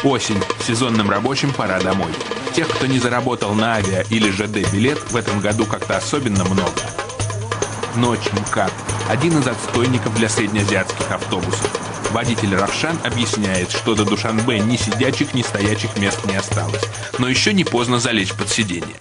Осень. Сезонным рабочим пора домой. Тех, кто не заработал на авиа или ЖД билет, в этом году как-то особенно много. Ночь МКАД. Один из отстойников для среднеазиатских автобусов. Водитель Равшан объясняет, что до Душанбе ни сидячих, ни стоячих мест не осталось. Но еще не поздно залечь под сиденье.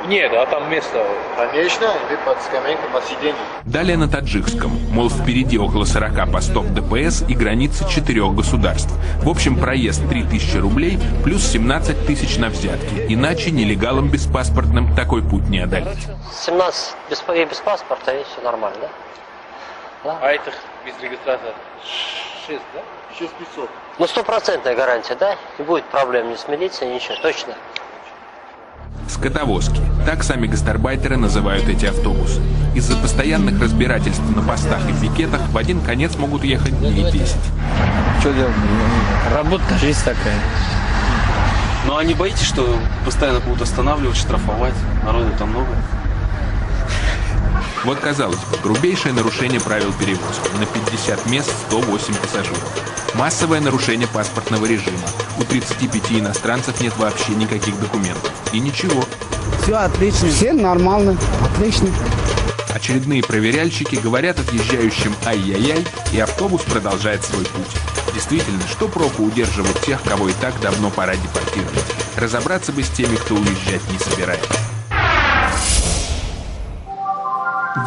Нет, а там место. Конечно, или под скамейкой, под сиденьем. Далее на таджикском. Мол, впереди около 40 постов ДПС и границы 4 государств. В общем, проезд 3000 рублей плюс 17 тысяч на взятки. Иначе нелегалам беспаспортным такой путь не одолеть. 17 без паспорта, и все нормально, да? А этих без регистрации 6, да? 6500. Ну, 100% гарантия, да? Не будет проблем ни с милицией, ничего, точно. Скотовозки. Так сами гастарбайтеры называют эти автобусы. Из-за постоянных разбирательств на постах и пикетах в один конец могут ехать дней 10. Что делать? Работа, жизнь такая. Ну а не боитесь, что постоянно будут останавливать, штрафовать? Народу там много. Вот, казалось бы, грубейшее нарушение правил перевозки. На 50 мест 108 пассажиров. Массовое нарушение паспортного режима. У 35 иностранцев нет вообще никаких документов. И ничего. Все отлично. Все нормально. Отлично. Очередные проверяльщики говорят отъезжающим «ай-яй-яй», и автобус продолжает свой путь. Действительно, что проку удерживать тех, кого и так давно пора депортировать? Разобраться бы с теми, кто уезжать не собирается.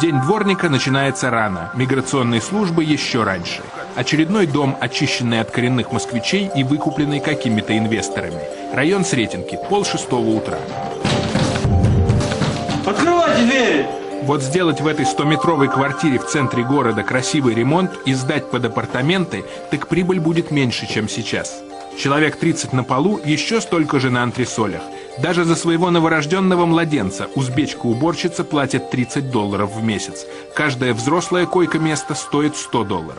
День дворника начинается рано, миграционные службы еще раньше. Очередной дом, очищенный от коренных москвичей и выкупленный какими-то инвесторами. Район Сретенки, 5:30 утра. Открывайте двери! Вот сделать в этой 100-метровой квартире в центре города красивый ремонт и сдать под апартаменты, так прибыль будет меньше, чем сейчас. Человек 30 на полу, еще столько же на антресолях. Даже за своего новорожденного младенца узбечка-уборщица платит $30 в месяц. Каждое взрослое койко-место стоит $100.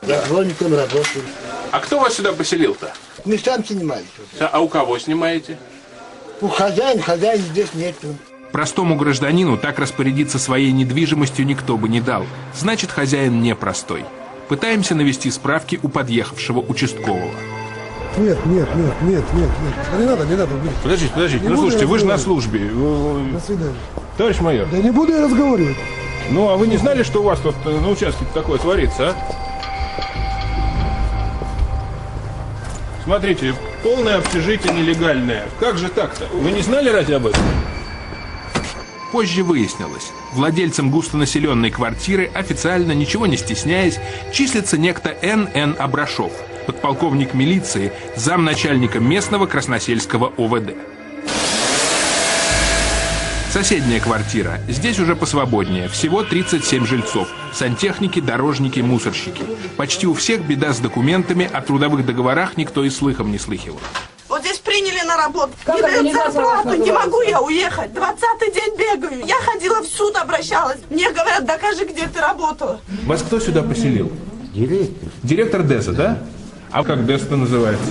Я дворником работаю. А кто вас сюда поселил-то? Мы сам снимаем. А у кого снимаете? У хозяина здесь нету. Простому гражданину так распорядиться своей недвижимостью никто бы не дал. Значит, хозяин непростой. Пытаемся навести справки у подъехавшего участкового. Нет. Не надо. Подождите. Ну, слушайте, вы же на службе. До свидания. Товарищ майор. Да не буду я разговаривать. Ну, а вы не знали, что у вас тут на участке такое творится, а? Смотрите, полное общежитие нелегальное. Как же так-то? Вы не знали разве об этом? Позже выяснилось, владельцем густонаселенной квартиры, официально, ничего не стесняясь, числится некто Н.Н. Абрашов, подполковник милиции, замначальника местного красносельского ОВД. Соседняя квартира. Здесь уже посвободнее. Всего 37 жильцов. Сантехники, дорожники, мусорщики. Почти у всех беда с документами, о трудовых договорах никто и слыхом не слыхивал. Вот здесь приняли на работу. Не дают зарплату, не могу я уехать. 20-й день бегаю. Я ходила в суд, обращалась. Мне говорят, докажи, где ты работала. Вас кто сюда поселил? Директор. Директор ДЭСа, да? А как ДЭС-то называется?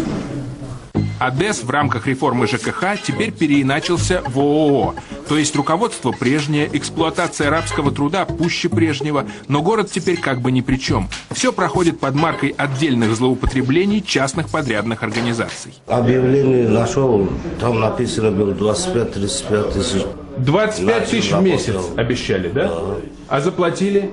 А ДЭС в рамках реформы ЖКХ теперь переиначился в ООО. То есть руководство прежнее, эксплуатация рабского труда пуще прежнего, но город теперь как бы ни при чем. Все проходит под маркой отдельных злоупотреблений частных подрядных организаций. Объявление нашел, там написано было 25-35 тысяч. 25 тысяч в месяц обещали, да? А заплатили?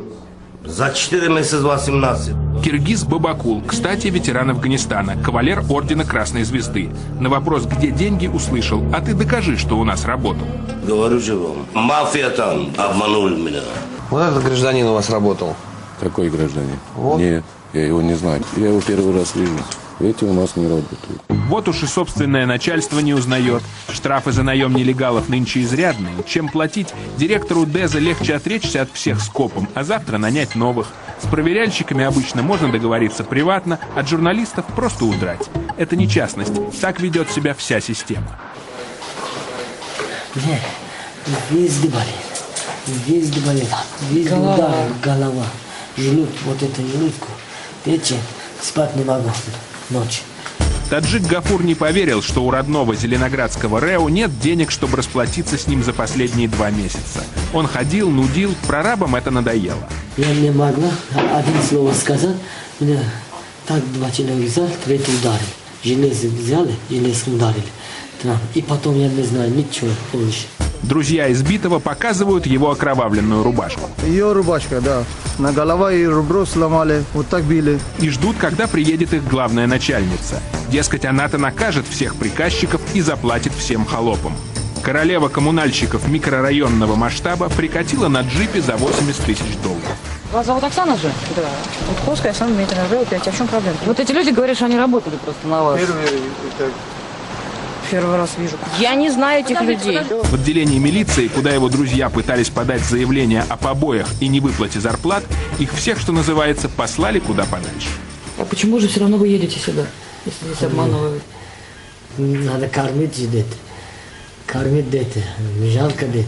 За 4 месяца 18. Киргиз Бабакул, кстати, ветеран Афганистана, кавалер ордена Красной Звезды. На вопрос, где деньги, услышал: а ты докажи, что у нас работал. Говорю же вам, мафия там обманули меня. Вот этот гражданин у вас работал? Какой гражданин? Вот. Нет, я его не знаю. Я его первый раз вижу. Эти у нас не работают. Вот уж и собственное начальство не узнает. Штрафы за наем нелегалов нынче изрядные. Чем платить? Директору ДЭЗа легче отречься от всех скопом, а завтра нанять новых. С проверяльщиками обычно можно договориться приватно, от журналистов просто удрать. Это не частность. Так ведет себя вся система. Везде болит. Везде удар, голова. Желудок, вот это желудку. Печень, спать не могу ночь. Таджик Гафур не поверил, что у родного зеленоградского РЭО нет денег, чтобы расплатиться с ним за последние 2 месяца. Он ходил, нудил, прорабам это надоело. Я не могла один слово сказать, меня так 2 человека взял, 3 ударил. железо взяли, железом ударили. И потом я не знаю ничего больше. Друзья избитого показывают его окровавленную рубашку. Ее рубашка, да. На голова и ребро сломали, вот так били. И ждут, когда приедет их главная начальница. Дескать, она-то накажет всех приказчиков и заплатит всем холопам. Королева коммунальщиков микрорайонного масштаба прикатила на джипе за $80 000. Вас зовут Оксана же? Да. Утковская, Оксана Дмитриевна, живу 5. А в чем проблема? Вот эти люди говорят, что они работали просто на вас. Первый раз вижу. Я не знаю этих людей. В отделении милиции, куда его друзья пытались подать заявление о побоях и невыплате зарплат, их всех, что называется, послали куда подальше. А почему же все равно вы едете сюда, если здесь обманывают? Надо кормить детей. Кормить детей. Жалко детей.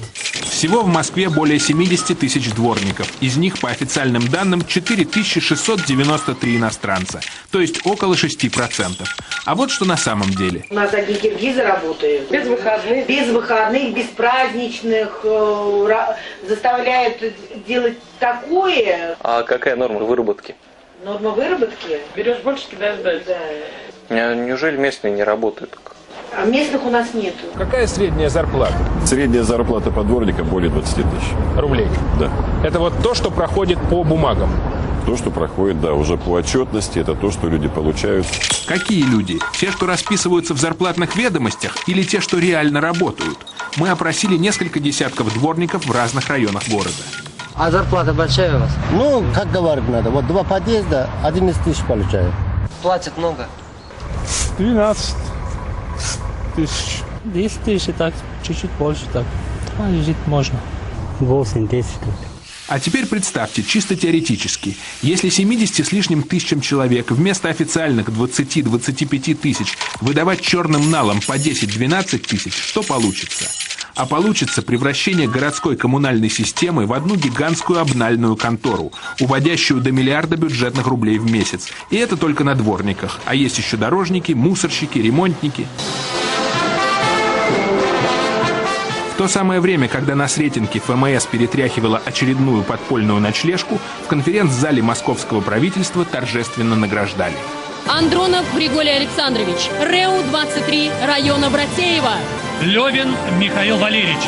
Всего в Москве более 70 000 дворников. Из них, по официальным данным, 4693 иностранца. То есть около 6%. А вот что на самом деле. У нас одни киргизы работают. Без выходных. Без выходных, без праздничных. Заставляют делать такое. А какая норма выработки? Норма выработки? Берешь больше, кидаешь дальше. Да. Неужели местные не работают? А местных у нас нету. Какая средняя зарплата? Средняя зарплата по дворникам более 20 000 рублей. Да. Это вот то, что проходит по бумагам. То, что проходит, да, уже по отчетности, это то, что люди получают. Какие люди? Те, что расписываются в зарплатных ведомостях, или те, что реально работают? Мы опросили несколько десятков дворников в разных районах города. А зарплата большая у вас? Ну, как говорить надо, вот 2 подъезда, 11 000 получаю. Платят много? 12 000. 10 000, так, чуть-чуть больше, так. А жить можно. 8-10. А теперь представьте, чисто теоретически, если 70 с лишним тысячам человек вместо официальных 20-25 тысяч выдавать черным налом по 10-12 тысяч, что получится? А получится превращение городской коммунальной системы в одну гигантскую обнальную контору, уводящую до миллиарда бюджетных рублей в месяц. И это только на дворниках. А есть еще дорожники, мусорщики, ремонтники. В то самое время, когда на Сретенке ФМС перетряхивала очередную подпольную ночлежку, в конференц-зале московского правительства торжественно награждали. Андронов Григорий Александрович, РЭУ-23, района Братеева. Левин Михаил Валерьевич.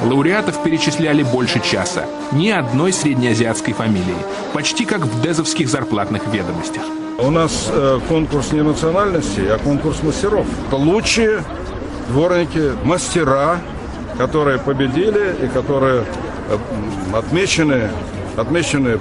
Лауреатов перечисляли больше часа. Ни одной среднеазиатской фамилии. Почти как в дезовских зарплатных ведомостях. У нас конкурс не национальностей, а конкурс мастеров. Это лучшие дворники, мастера, которые победили и которые отмечены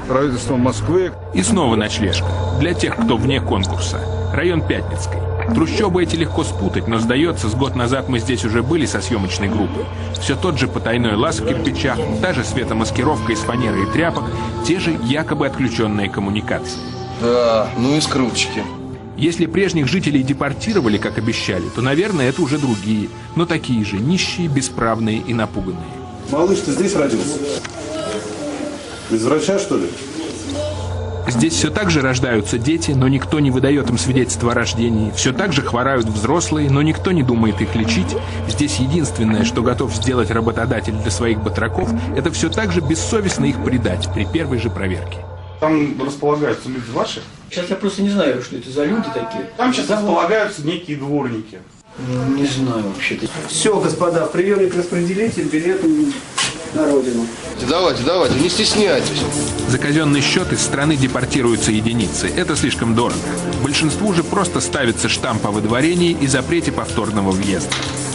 правительством Москвы. И снова ночлежка. Для тех, кто вне конкурса. Район Пятницкой. Трущобы эти легко спутать, но, сдается, с год назад мы здесь уже были со съемочной группой. Все тот же потайной лаз в кирпичах, та же светомаскировка из фанеры и тряпок, те же якобы отключенные коммуникации. Да, ну и скрутчики. Если прежних жителей депортировали, как обещали, то, наверное, это уже другие, но такие же, нищие, бесправные и напуганные. Малыш, ты здесь родился? Без врача, что ли? Здесь все так же рождаются дети, но никто не выдает им свидетельство о рождении. Все так же хворают взрослые, но никто не думает их лечить. Здесь единственное, что готов сделать работодатель для своих батраков, это все так же бессовестно их предать при первой же проверке. Там располагаются люди ваши? Сейчас я просто не знаю, что это за люди такие. Там сейчас располагаются некие дворники. Не знаю вообще-то. Все, господа, приемник-распределитель, билет на родину. Давайте, не стесняйтесь. За казенный счет из страны депортируются единицы. Это слишком дорого. Большинству же просто ставится штамп о выдворении и запрете повторного въезда.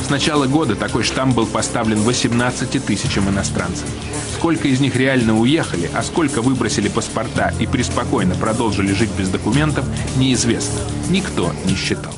С начала года такой штамп был поставлен 18 000 иностранцев. Сколько из них реально уехали, а сколько выбросили паспорта и преспокойно продолжили жить без документов, неизвестно. Никто не считал.